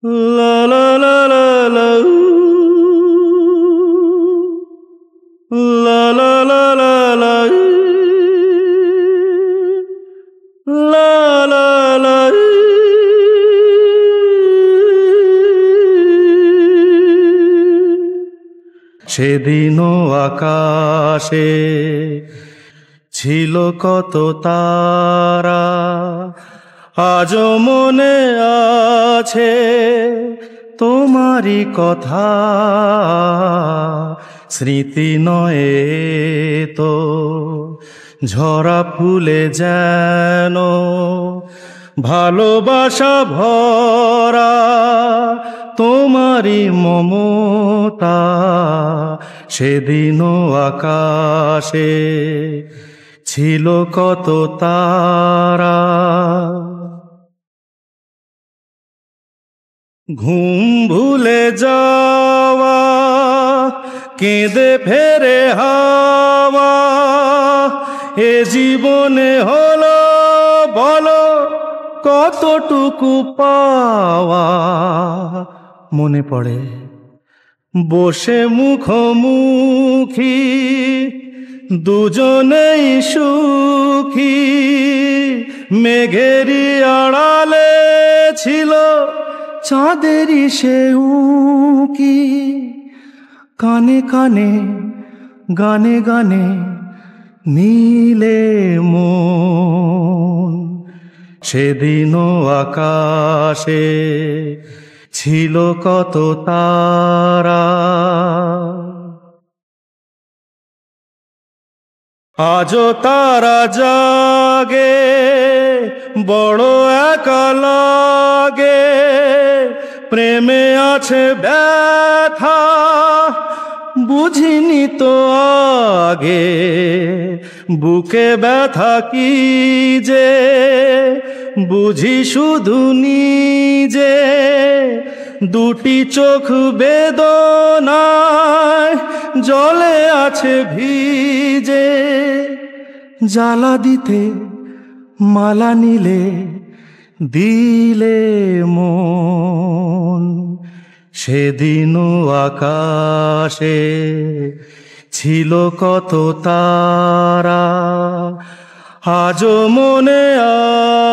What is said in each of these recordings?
La la la la la la la la la la la la la সেদিনও আকাশে ছিল কত তারা, আজও মনে আছে তোমারই কথা। স্মৃতি নয় তো ঝরা ফুলে যেন ভালোবাসা ভরা তোমারই মমতা। সেদিনও আকাশে ছিল কত তারা। ঘুম ভুলে যাওয়া কেঁদে ফেরে হাওয়া, এ জীবনে হলো বলো কতটুকু পাওয়া। মনে পড়ে বসে মুখোমুখি দুজনেই সুখী, মেঘেরই আড়ালে ছিল চাঁদেরই সে উঁকি। কানে কানে গানে গানে নীলে মন। সেদিনও আকাশে ছিল কত তারা, আজও তারা জাগে বড় একা লাগে। প্রেমে আছে ব্যথা বুঝিনি তো আগে, বুকে ব্যথা কি যে বুঝি শুধু নিজে। দুটি চোখ বেদনায় জলে আছে ভিজে, জ্বালা দিতে মালা নিলে দিলে মন। সেদিনও আকাশে ছিল কত তারা, আজও মনে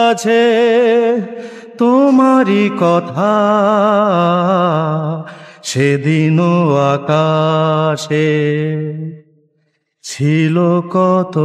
আছে তোমারই কথা। সেদিনও আকাশে ছিল কত